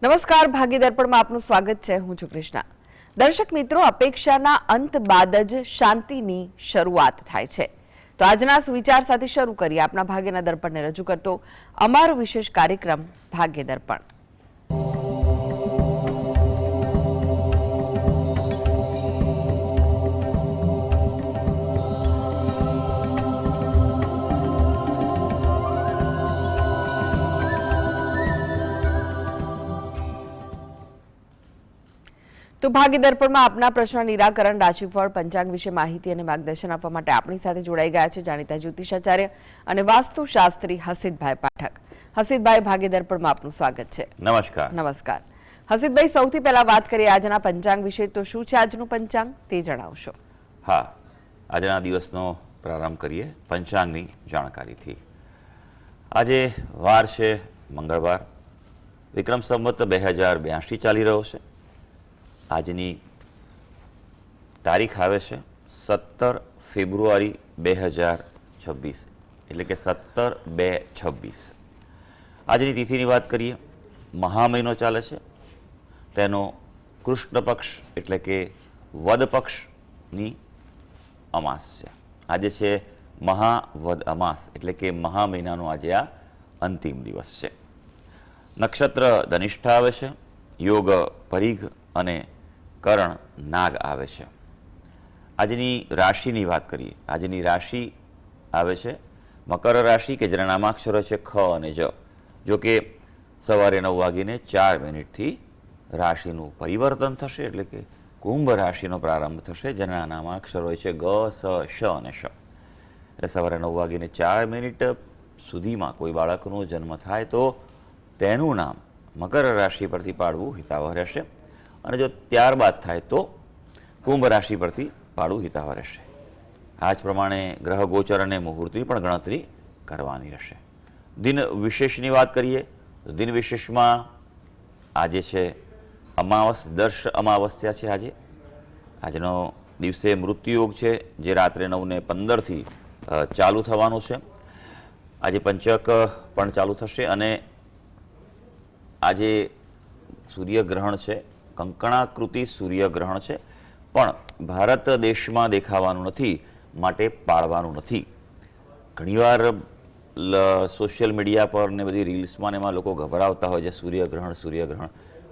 નમસ્કાર, ભાગ્ય દર્પણમાં આપનું સ્વાગત છે. હું છું કૃષ્ણા. દર્શક મિત્રો, અપેક્ષાના અંત બાદ જ શાંતિની શરૂઆત થાય છે. તો આજના સુવિચાર સાથે શરૂ કરીએ આપણા ભાગ્યના દર્પણને રજૂ કરતો અમારો વિશેષ કાર્યક્રમ ભાગ્ય દર્પણ. તો ભાગ્ય દર્પણમાં આપના પ્રશ્ન નિરાકરણ, રાશિફળ, પંચાંગ વિશે માહિતી અને માર્ગદર્શન આપવા માટે આપણી સાથે જોડાઈ ગયા છે જાણીતા જ્યોતિષાચાર્ય અને વાસ્તુશાસ્ત્રી હસીતભાઈ પાઠક. હસીતભાઈ, ભાગ્ય દર્પણમાં આપનું સ્વાગત છે. નમસ્કાર. નમસ્કાર. હસીતભાઈ, સૌથી પહેલા વાત કરીએ આજના પંચાંગ વિશે. તો શું છે આજનું પંચાંગ તે જણાવશો? હા, આજના દિવસનો પ્રારંભ કરીએ પંચાંગની જાણકારીથી. આજે વાર છે મંગળવાર, વિક્રમ સંવત 2082 ચાલી રહ્યો છે. આજની તારીખ આવે છે 17 ફેબ્રુઆરી 2026, એટલે કે 17/2/26. આજની તિથિની વાત કરીએ, મહા મહિનો ચાલે છે, તેનો કૃષ્ણ પક્ષ એટલે કે વદ પક્ષની અમાસ છે. આજે છે મહાવદ અમાસ, એટલે કે મહા મહિનાનો આજે આ અંતિમ દિવસ છે. નક્ષત્ર ધનિષ્ઠા આવે છે, યોગ પરીઘ અને કરણ નાગ આવે છે. આજની રાશિની વાત કરીએ, આજની રાશિ આવે છે મકર રાશિ, કે જેના નામાક્ષરો છે ખ અને જ. જો કે સવારે 9:04 રાશિનું પરિવર્તન થશે, એટલે કે કુંભ રાશિનો પ્રારંભ થશે, જેના નામાક્ષરો છે ગ, સ, શ અને શ. એટલે સવારે 9:04 સુધીમાં કોઈ બાળકનો જન્મ થાય તો તેનું નામ મકર રાશિ પરથી પાડવું હિતાવહ રહેશે, અને જો ત્યારબાદ થાય તો કુંભ રાશિ પરથી પાડવું હિતાવહ રહેશે. આ જ પ્રમાણે ગ્રહ ગોચર અને મુહૂર્તની પણ ગણતરી કરવાની રહેશે. દિન વિશેષની વાત કરીએ તો દિન વિશેષમાં આજે છે દર્શ અમાવસ્યા છે. આજનો દિવસે મૃત્યુયોગ છે, જે રાત્રે 9:15 ચાલુ થવાનું છે. આજે પંચક પણ ચાલુ થશે, અને આજે સૂર્યગ્રહણ છે, કંકણાકૃતિ સૂર્યગ્રહણ છે, પણ ભારત દેશમાં દેખાવાનું નથી, માટે પાળવાનું નથી. ઘણીવાર સોશિયલ મીડિયા પર ને બધી રીલ્સમાં એમાં લોકો ગભરાવતા હોય છે સૂર્યગ્રહણ,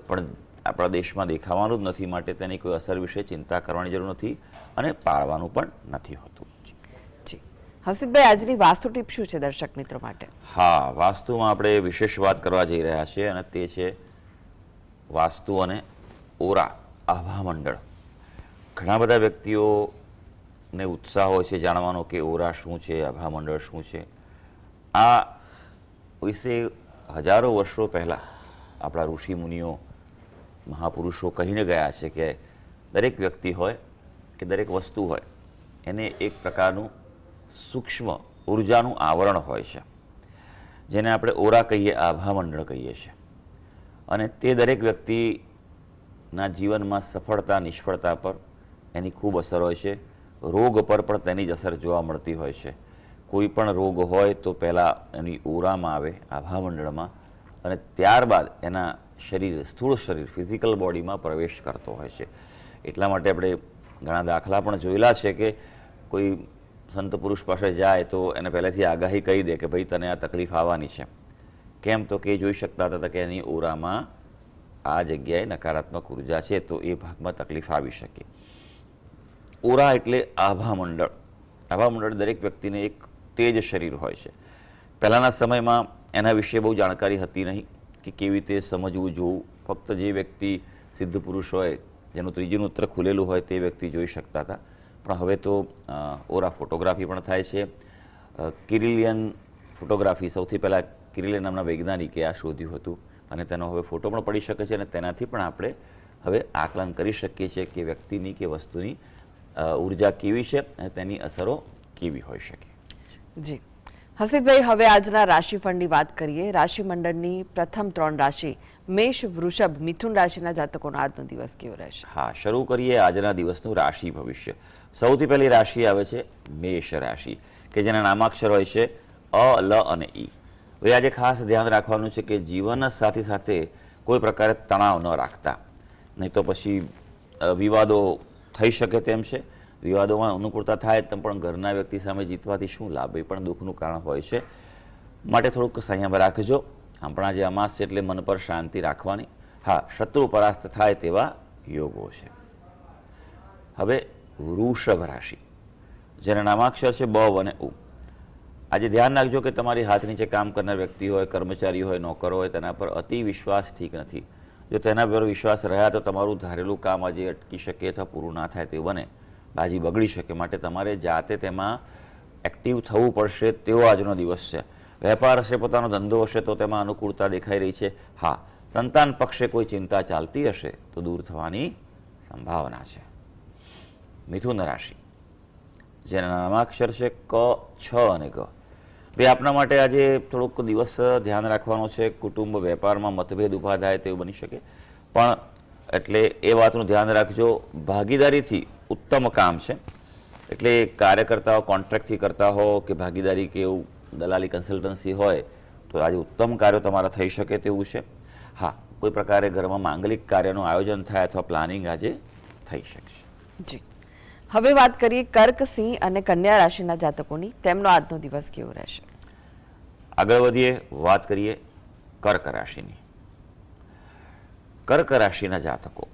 પણ આપણા દેશમાં દેખાવાનું જ નથી, માટે તેની કોઈ અસર વિશે ચિંતા કરવાની જરૂર નથી, અને પાળવાનું પણ નથી હોતું. જી હસીતભાઈ, આજની વાસ્તુ ટીપ શું છે દર્શક મિત્રો માટે? હા, વાસ્તુમાં આપણે વિશેષ વાત કરવા જઈ રહ્યા છીએ, અને તે છે વાસ્તુ અને ઓરા આભામંડળ. ઘણા બધા વ્યક્તિઓને ઉત્સાહ હોય છે જાણવાનો કે ઓરા શું છે, આભામંડળ શું છે. આ વિશે હજારો વર્ષો પહેલાં આપણા ઋષિ મુનિઓ, મહાપુરુષો કહીને ગયા છે કે દરેક વ્યક્તિ હોય કે દરેક વસ્તુ હોય, એને એક પ્રકારનું સૂક્ષ્મ ઉર્જાનું આવરણ હોય છે, જેને આપણે ઓરા કહીએ, આભામંડળ કહીએ છીએ. અને તે દરેક વ્યક્તિના જીવનમાં સફળતા નિષ્ફળતા પર એની ખૂબ અસર હોય છે. રોગ પર પણ તેની જ અસર જોવા મળતી હોય છે. કોઈ પણ રોગ હોય તો પહેલાં એની ઓરામાં આવે, આભામંડળમાં, અને ત્યારબાદ એના સ્થૂળ શરીર ફિઝિકલ બોડીમાં પ્રવેશ કરતો હોય છે. એટલા માટે આપણે ઘણા દાખલા પણ જોયેલા છે કે કોઈ સંત પુરુષ પાસે જાય તો એને પહેલેથી આગાહી કહી દે કે ભાઈ તને આ તકલીફ આવવાની છે. કેમ તો કે જોઈ શકતા હતા કે એની ઓરામાં આ જગ્યાએ નકારાત્મક ઉર્જા છે, તો એ ભાગમાં તકલીફ આવી શકે. ઓરા એટલે આભામંડળ. આભામંડળ દરેક વ્યક્તિને એક તેજ શરીર હોય છે. પહેલાંના સમયમાં એના વિશે બહુ જાણકારી હતી નહીં કે કેવી રીતે સમજવું, જોવું. ફક્ત જે વ્યક્તિ સિદ્ધ પુરુષ હોય, જેનું ત્રીજું નેત્ર ખુલેલું હોય, તે વ્યક્તિ જોઈ શકતા હતા. પણ હવે તો ઓરા ફોટોગ્રાફી પણ થાય છે. કિરિલિયન ફોટોગ્રાફી, સૌથી પહેલાં કિરિલિયન નામના વૈજ્ઞાનિકે આ શોધ્યું હતું, અને તેનો હવે ફોટો પણ પડી શકે છે, અને તેનાથી પણ આપણે હવે આકલન કરી શકીએ છીએ કે વ્યક્તિની કે વસ્તુની ઉર્જા કેવી છે અને તેની અસરો કેવી હોઈ શકે. જી હસીતભાઈ, હવે આજના રાશિફળની વાત કરીએ. રાશિમંડળની પ્રથમ 3 રાશિ મેષ, વૃષભ, મિથુન રાશિના જાતકોનો આજનો દિવસ કેવો રહેશે? હા, શરૂ કરીએ આજના દિવસનું રાશિ ભવિષ્ય. સૌથી પહેલી રાશિ આવે છે મેષ રાશિ, કે જેના નામાક્ષર હોય છે અ, લ અને ઈ. હવે આજે ખાસ ધ્યાન રાખવાનું છે કે જીવન સાથે સાથે કોઈ પ્રકારે તણાવ ન રાખતા, નહીં તો પછી વિવાદો થઈ શકે તેમ છે. વિવાદોમાં અનુકૂળતા થાય તેમ પણ ઘરના વ્યક્તિ સામે જીતવાથી શું લાભ, એ પણ દુઃખનું કારણ હોય છે. માટે થોડુંક સંયમ રાખજો. આપણા જે અમાસ છે એટલે મન પર શાંતિ રાખવાની. હા, શત્રુ પરાસ્ત થાય તેવા યોગો છે. હવે વૃષભ રાશિ, જેના નામાક્ષર છે બ અને ઉ. આજે ધ્યાન રાખજો કે તમારી હાથ નીચે કામ કરનાર વ્યક્તિ હોય, કર્મચારી હોય, નોકર હોય, તેના પર અતિ વિશ્વાસ ઠીક નથી. જો તેના પર વિશ્વાસ રહ્યા તો તમારું ધારેલું કામ આજે અટકી શકે અથવા પૂરું ના થાય તેવું બને, બાજી બગડી શકે. માટે તમારે જાતે તેમાં એક્ટિવ થવું પડશે. તેવો આજનો દિવસ છે. વેપાર હશે, પોતાનો ધંધો હશે તો તેમાં અનુકૂળતા દેખાઈ રહી છે. હા, સંતાન પક્ષે કોઈ ચિંતા ચાલતી હશે તો દૂર થવાની સંભાવના છે. મિથુન રાશિ, જેના નામાક્ષર છે ક, છ અને ગ. ભાઈ, આપના માટે આજે થોડુંક દિવસ ધ્યાન રાખવાનો છે. કુટુંબ વેપારમાં મતભેદ ઊભા થાય તેવું બની શકે, પણ એટલે એ વાતનું ધ્યાન રાખજો. ભાગીદારીથી ઉત્તમ કામ છે. એટલે કાર્યકર્તાઓ કોન્ટ્રાક્ટથી કરતા હો કે ભાગીદારી કે એવું દલાલી કન્સલ્ટન્સી હોય તો આજે ઉત્તમ કાર્યો તમારા થઈ શકે તેવું છે. હા, કોઈ પ્રકારે ઘરમાં માંગલિક કાર્યનું આયોજન થાય અથવા પ્લાનિંગ આજે થઈ શકશે. જી, હવે વાત કરીએ કર્ક, સિંહ અને કન્યા રાશિના જાતકોની. તેમનો આજનો દિવસ કેવો રહેશે? આગળ વધીએ, વાત કરીએ કર્ક રાશિની. કર્ક રાશિના જાતકો,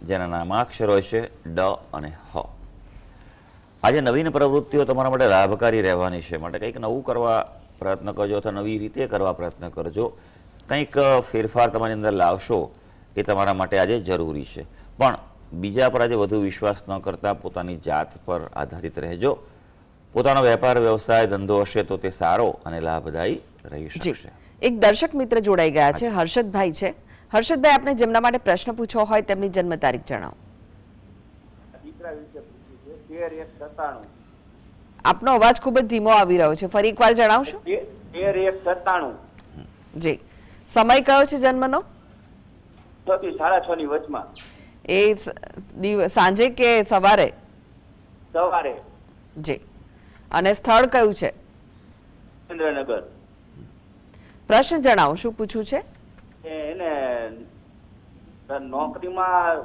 જેના નામાક્ષર હોય છે ડ અને હ. આજે નવીન પ્રવૃત્તિઓ તમારા માટે લાભકારી રહેવાની છે. માટે કંઈક નવું કરવા પ્રયત્ન કરજો અથવા નવી રીતે કરવા પ્રયત્ન કરજો. કંઈક ફેરફાર તમારી અંદર લાવશો એ તમારા માટે આજે જરૂરી છે. પણ બીજા પર આજે વધુ વિશ્વાસ ન કરતા પોતાની જાત પર આધારિત રહેજો. પોતાનો વેપાર, વ્યવસાય, ધંધો હશે તો તે સારો અને લાભદાયી રહી શકશે. એક દર્શક મિત્ર જોડાઈ ગયા છે, હર્ષદભાઈ છે. હર્ષદભાઈ, આપને જેમના માટે પ્રશ્ન પૂછવો હોય તેમની જન્મ તારીખ જણાવો. આપનો અવાજ ખૂબ જ ધીમો આવી રહ્યો છે, ફરી એકવાર જણાવશો? 13/1/97. જી, સમય કયો છે જન્મનો? 6 થી 6:30 ની વચમાં. એ સાંજે કે સવારે? સવારે. જી, અને સ્થળ કયું છે? સુરેન્દ્રનગર. પ્રશ્ન જણાવો, શું પૂછવું છે? એને નોકરીમાં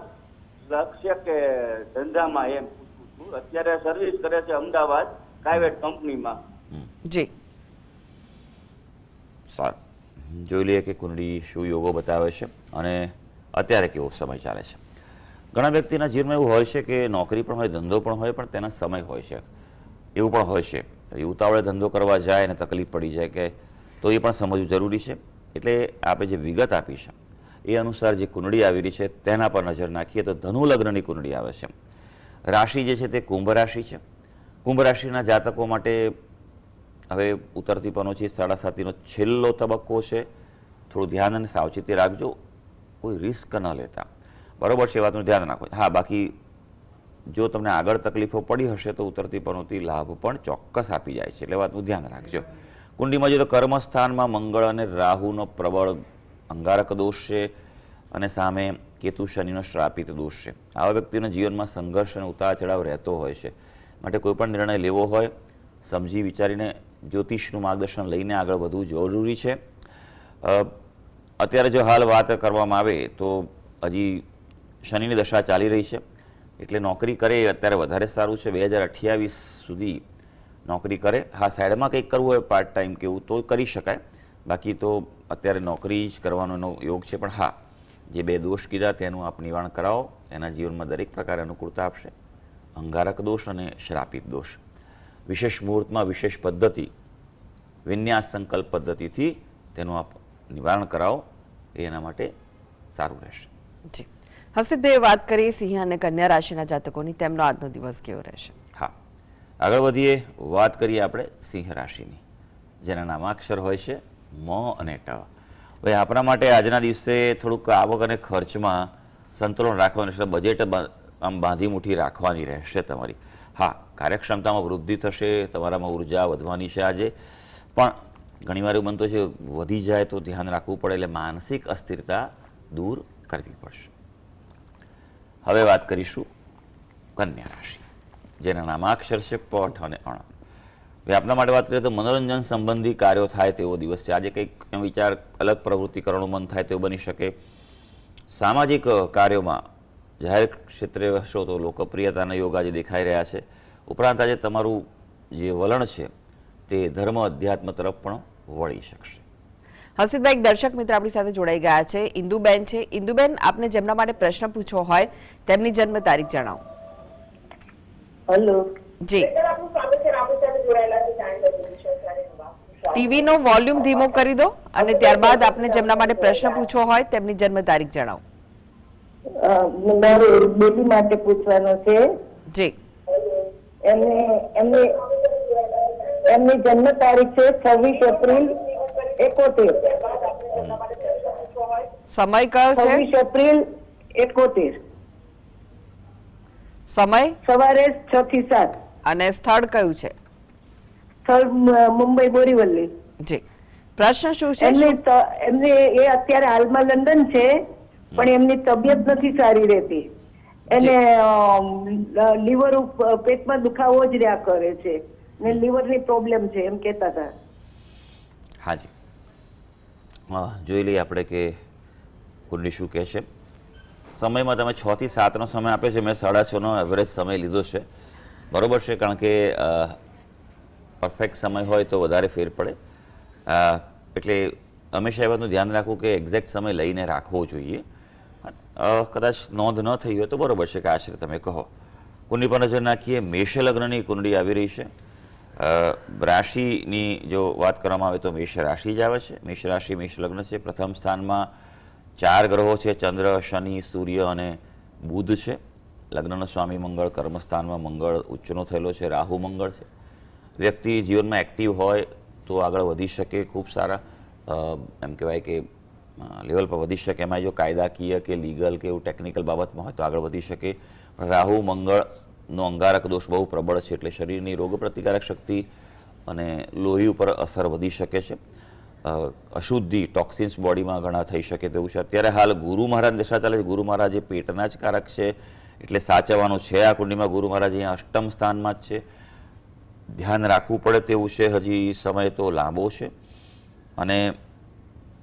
લક્ષ્ય કે ધંધામાં એમ પૂછું છું. અત્યારે સર્વિસ કરે છે અમદાવાદ પ્રાઇવેટ કંપનીમાં. જી, સારું, જોઈ લઈએ કે કુંડળી શું યોગો બતાવે છે અને અત્યારે કેવો સમય ચાલે છે. ઘણા વ્યક્તિના જીવનમાં એવું હોય છે કે નોકરી પણ હોય, ધંધો પણ હોય, પણ તેના સમય હોય છે. એવું પણ હોય છે ઉતાવળે ધંધો કરવા જાય અને તકલીફ પડી જાય કે તો એ પણ સમજવું જરૂરી છે. એટલે આપણે જે વિગત આપી છે એ અનુસાર જે કુંડળી આવી રહી છે તેના પર નજર નાખીએ તો ધનુ લગ્નની કુંડળી આવે છે. રાશિ જે છે તે કુંભ રાશિ છે. કુંભ રાશિના જાતકો માટે હવે ઉતરતી પનોતી 7.5નો છેલ્લો તબક્કો છે. થોડું ધ્યાન અને સાવચેતી રાખજો, કોઈ રિસ્ક ન લેતા. બરોબર છે, એ વાતનું ધ્યાન રાખો. હા, બાકી જો તમને આગળ તકલીફો પડી હશે તો ઉતરતી પનોતી લાભ પણ ચોક્કસ આપી જાય છે, એટલે વાતનું ધ્યાન રાખજો. કુંડલીમાં જો તો કર્મસ્થાનમાં મંગળ અને રાહુનો પ્રબળ અંગારક દોષ છે અને સામે કેતુ શનિનો શ્રાપિત દોષ છે. આવા વ્યક્તિના જીવનમાં સંઘર્ષ અને ઉતાર ચઢાવ રહેતો હોય છે. માટે કોઈ પણ નિર્ણય લેવો હોય સમજી વિચારીને જ્યોતિષનું માર્ગદર્શન લઈને આગળ વધવું જરૂરી છે. અત્યારે જો હાલ વાત કરવામાં આવે તો હજી શનિની દશા ચાલી રહી છે, એટલે નોકરી કરે અત્યારે વધારે સારું છે. 2028 સુધી નોકરી કરે. હા, સાઈડમાં કંઈક કરવું હોય પાર્ટ ટાઈમ કે એવું તો કરી શકાય, બાકી તો અત્યારે નોકરી જ કરવાનો એનો યોગ છે. પણ હા, જે બે દોષ કીધા તેનું આપ નિવારણ કરાવો, એના જીવનમાં દરેક પ્રકારે અનુકૂળતા આપશે. અંગારક દોષ અને શ્રાપિત દોષ વિશેષ મુહૂર્તમાં વિશેષ પદ્ધતિ, વિન્યાસ સંકલ્પ પદ્ધતિથી તેનું આપ નિવારણ કરાવો, એ એના માટે સારું રહેશે. જી, હર્ષદભાઈ, વાત કરીએ સિંહ અને કન્યા રાશિના જાતકોની. તેમનો આજનો દિવસ કેવો રહેશે? હા, આગળ વધીએ, વાત કરીએ આપણે સિંહ રાશિની, જેના નામાક્ષર હોય છે મ અને ટ. હવે આપણા માટે આજના દિવસે થોડુંક આવક અને ખર્ચમાં સંતુલન રાખવાનું છે. બજેટ આમ બાંધી મુઠ્ઠી રાખવાની રહેશે તમારી. હા, કાર્યક્ષમતામાં વૃદ્ધિ થશે, તમારામાં ઉર્જા વધવાની છે આજે. પણ ઘણીવાર એવું બનતું છે વધી જાય તો ધ્યાન રાખવું પડે, એટલે માનસિક અસ્થિરતા દૂર કરવી પડશે. હવે વાત કરીશું કન્યા રાશિ, જેના નામાક્ષર છે પઠ અને અણ. હવે આપણા માટે વાત કરીએ તો મનોરંજન સંબંધી કાર્યો થાય તેવો દિવસ છે આજે. કંઈક વિચાર અલગ પ્રવૃત્તિ કરવાનું મન થાય તેવું બની શકે. સામાજિક કાર્યોમાં જાહેર ક્ષેત્રે હશો તો લોકપ્રિયતાના યોગ આજે દેખાઈ રહ્યા છે. ઉપરાંત આજે તમારું જે વલણ છે તે ધર્મ અધ્યાત્મ તરફ પણ વળી શકશે. હસીદભાઈ, એક દર્શક મિત્ર આપણી સાથે જોડાઈ ગયા છે. ઇન્દુબેન છે. ઇન્દુબેન, આપને જેમના માટે પ્રશ્ન પૂછવો હોય તેમની જન્મ તારીખ જણાવો. હેલો જી, ટીવી નો વોલ્યુમ ધીમો કરી દો અને ત્યારબાદ આપને જેમના માટે પ્રશ્ન પૂછવો હોય તેમની જન્મ તારીખ જણાવો. મારે બેબી માટે પૂછવાનો છે. જી, એમની જન્મ તારીખ છે 26 એપ્રિલ 71. સમય કયો છે? 26 એપ્રિલ 71, સમય સવારે 6 થી 7. અને સ્થળ કયું છે? સ્થળ મુંબઈ બોરીવલી. જી, પ્રશ્ન શું છે? એમને એ અત્યારે હાલમાં લંડન છે, પણ એમની તબિયત નથી સારી રહેતી. એને લીવર પેટમાં દુખાવો જ રહ્યા કરે છે ને લીવરની પ્રોબ્લેમ છે એમ કહેતા હતા. હાજી, જોઈ લઈએ આપણે કે કુંડલી શું કહે છે. સમયમાં તમે 6 થી 7નો સમય આપે છે. મેં 6:30નો એવરેજ સમય લીધો છે. બરોબર છે, કારણ કે પરફેક્ટ સમય હોય તો વધારે ફેર પડે. એટલે હંમેશા એ વાતનું ધ્યાન રાખવું કે એક્ઝેક્ટ સમય લઈને રાખવો જોઈએ. કદાચ નોંધ ન થઈ હોય તો બરોબર છે કે આશરે તમે કહો. કુંડલી પર નજર નાખીએ. મેષ લગ્નની કુંડલી આવી રહી છે. રાશિની જો વાત કરવામાં આવે તો મેષ રાશિ જ આવે છે. મેષ રાશિ મેષ લગ્ન છે. પ્રથમ સ્થાનમાં 4 ગ્રહો છે: ચંદ્ર, શનિ, સૂર્ય અને બુધ છે. લગ્નનો સ્વામી મંગળ, કર્મસ્થાનમાં મંગળ ઉચ્ચનો થયેલો છે. રાહુ મંગળ છે. વ્યક્તિ જીવનમાં એક્ટિવ હોય તો આગળ વધી શકે, ખૂબ સારા એમ કહેવાય કે લેવલ પર વધી શકે. એમાં જો કાયદાકીય કે લીગલ કે એવું ટેકનિકલ બાબતમાં હોય તો આગળ વધી શકે. પણ રાહુ મંગળનો અંગારક દોષ બહુ પ્રબળ છે, એટલે શરીરની રોગ પ્રતિકારક શક્તિ અને લોહી ઉપર અસર વધી શકે છે. અશુદ્ધિ, ટોક્સિન્સ બોડીમાં ઘણા થઈ શકે તેવું છે. અત્યારે હાલ ગુરુ મહારાજ દશા ચાલે છે. ગુરુ મહારાજ એ પેટના જ કારક છે, એટલે સાચવવાનું છે. આ કુંડલીમાં ગુરુ મહારાજ અહીંયા અષ્ટમ સ્થાનમાં જ છે. ધ્યાન રાખવું પડે તેવું છે. હજી સમય તો લાંબો છે. અને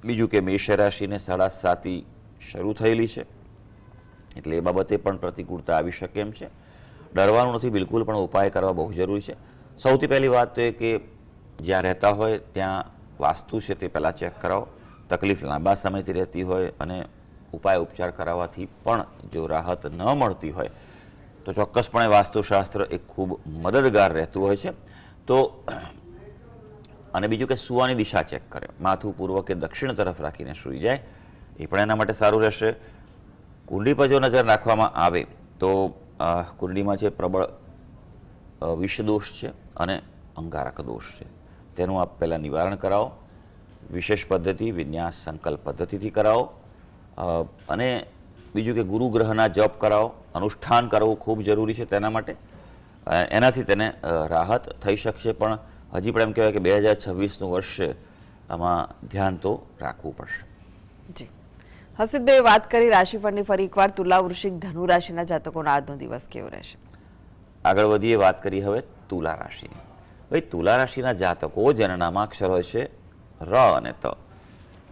બીજું કે મેષ રાશિને 7:30 શરૂ થયેલી છે, એટલે એ બાબતે પણ પ્રતિકૂળતા આવી શકે એમ છે. ડરવાનું નથી બિલકુલ, પણ ઉપાય કરવા બહુ જરૂરી છે. સૌથી પહેલી વાત તો એ કે જ્યાં રહેતા હોય ત્યાં વાસ્તુ છે તે પહેલાં ચેક કરાવો. તકલીફ લાંબા સમયથી રહેતી હોય અને ઉપાય ઉપચાર કરાવવાથી પણ જો રાહત ન મળતી હોય તો ચોક્કસપણે વાસ્તુશાસ્ત્ર એ ખૂબ મદદગાર રહેતું હોય છે. તો અને બીજું કે સૂવાની દિશા ચેક કરે. માથું પૂર્વ કે દક્ષિણ તરફ રાખીને સૂઈ જાય, એ પણ એના માટે સારું રહેશે. કુંડલી પર જો નજર નાખવામાં આવે તો કુંડલીમાં જે પ્રબળ વિષદોષ છે અને અંગારક દોષ છે તેનું આપ પહેલાં નિવારણ કરાવો. વિશેષ પદ્ધતિ વિન્યાસ સંકલ્પ પદ્ધતિથી કરાવો. અને બીજું કે ગુરુ ગ્રહના જપ કરાવો. અનુષ્ઠાન કરવું ખૂબ જરૂરી છે તેના માટે. એનાથી તેને રાહત થઈ શકશે. પણ હજી પણ એમ કહેવાય કે 2026નું વર્ષ છે, આમાં ધ્યાન તો રાખવું પડશે. જી, હસીદભાઈ વાત કરી રાશિફળની. ફરી એકવાર તુલા, વૃશ્ચિક, ધનુ રાશિના જાતકોનો આજનો દિવસ કેવો રહેશે? આગળ વધીએ. વાત કરી હવે તુલા રાશિની. ભાઈ, તુલા રાશિના જાતકો જેના નામાક્ષર હોય છે ર અને ત,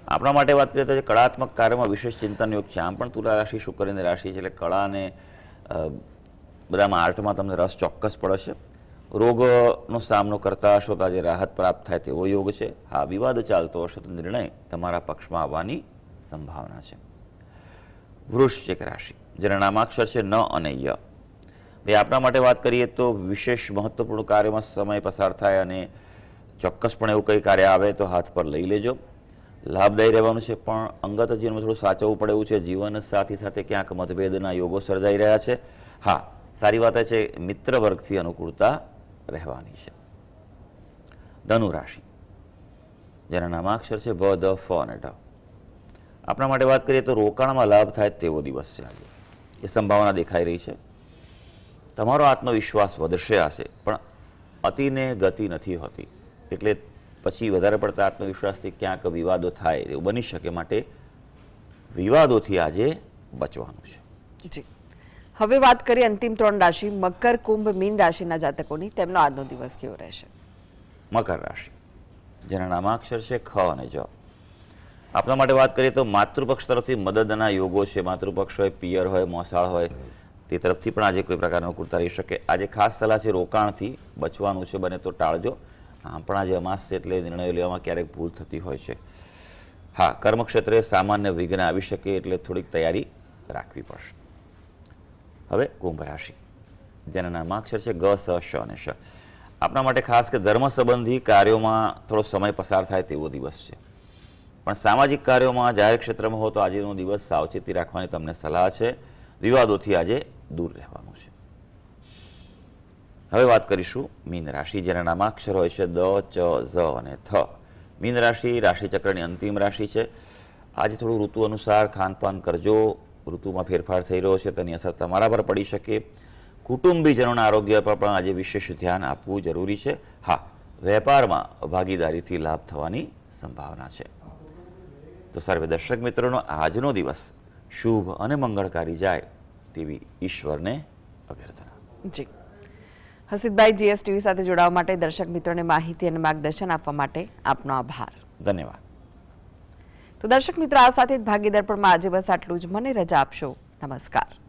આપણા માટે વાત કરીએ તો કળાત્મક કાર્યમાં વિશેષ ચિંતન યોગ છે. આમ પણ તુલા રાશિ શુક્રની રાશિ છે, એટલે કળા અને બધામાં આર્ટમાં તમને રસ ચોક્કસ પડે છે. રોગનો સામનો કરતા હશો તો આજે રાહત પ્રાપ્ત થાય તેવો યોગ છે. હા, વિવાદ ચાલતો હશે તો નિર્ણય તમારા પક્ષમાં આવવાની સંભાવના છે. વૃશ્ચિક રાશિ જેના નામાક્ષર છે ન અને ય. ભાઈ, આપણા માટે વાત કરીએ તો વિશેષ મહત્વપૂર્ણ કાર્યોમાં સમય પસાર થાય અને ચોક્કસપણે એવું કંઈ કાર્ય આવે તો હાથ પર લઈ લેજો. લાભદાયી રહેવાનું છે, પણ અંગત જીવનમાં થોડું સાચવવું પડે એવું છે. જીવન સાથી સાથે ક્યાંક મતભેદના યોગો સર્જાઈ રહ્યા છે. હા, સારી વાત એ છે મિત્ર વર્ગથી અનુકૂળતા રહેવાની છે. ધનુ રાશિ જેના નામાક્ષર છે ભ, દ, ફ અને ઢ. આપણા માટે વાત કરીએ તો રોકાણમાં લાભ થાય તેવો દિવસ છે આજે, એ સંભાવના દેખાઈ રહી છે. તમારો આત્મવિશ્વાસ વધશે હશે, પણ અતિને ગતિ નથી હોતી, એટલે પછી વધારે પડતા આત્મવિશ્વાસથી ક્યાંક વિવાદો થાય એવું બની શકે. માટે વિવાદોથી આજે બચવાનું છે. જી, હવે વાત કરીએ અંતિમ 3 રાશિ મકર, કુંભ, મીન રાશિના જાતકોની. તેમનો આજનો દિવસ કેવો રહેશે? મકર રાશિ જેના નામાક્ષર છે ખ અને જ. આપના માટે વાત કરીએ તો માતૃપક્ષ તરફથી મદદના યોગો છે. માતૃપક્ષ હોય, પિયર હોય, મોસાળ હોય, તે તરફથી પણ આજે કોઈ પ્રકારનો અનુકૂળતા રહી શકે. આજે ખાસ સલાહ છે રોકાણથી બચવાનું છે, બને તો ટાળજો. આમ પણ આજે અમાસ છે એટલે નિર્ણયો લેવામાં ક્યારેક ભૂલ થતી હોય છે. હા, કર્મક્ષેત્રે સામાન્ય વિઘ્ન આવી શકે એટલે થોડીક તૈયારી રાખવી પડશે. હવે કુંભ રાશિ, જેના નામાક્ષર છે ગ, સ, શ અને શ. આપણા માટે ખાસ કે ધર્મ સંબંધી કાર્યોમાં થોડો સમય પસાર થાય તેવો દિવસ છે. પણ સામાજિક કાર્યોમાં, જાહેર ક્ષેત્રમાં હો તો આજનો દિવસ સાવચેતી રાખવાની તમને સલાહ છે. વિવાદોથી આજે દૂર રહેવાનું છે. હવે વાત કરીશું મીન રાશિ, જેના નામાક્ષર હોય છે દ, ચ, ઝ અને થ. મીન રાશિ રાશિચક્રની અંતિમ રાશિ છે. આજે થોડું ઋતુ અનુસાર ખાનપાન કરજો. ઋતુમાં ફેરફાર થઈ રહ્યો છે, તેની અસર તમારા પર પડી શકે. કુટુંબીજનોના આરોગ્ય પર પણ આજે વિશેષ ધ્યાન આપવું જરૂરી છે. હા, વેપારમાં ભાગીદારીથી લાભ થવાની સંભાવના છે. તો સર્વે દર્શક મિત્રોનો આજનો દિવસ શુભ અને મંગળકારી જાય તેવી ઈશ્વરને અભ્યર્થના. જી હસીદભાઈ, જીએસટીવી સાથે જોડાવા માટે, દર્શક મિત્રોને માહિતી અને માર્ગદર્શન આપવા માટે આપનો આભાર. ધન્યવાદ. તો દર્શક મિત્રો, આ સાથે જ ભાગ્ય દર્પણમાં આજે બસ આટલું જ. મને રજા આપશો. નમસ્કાર.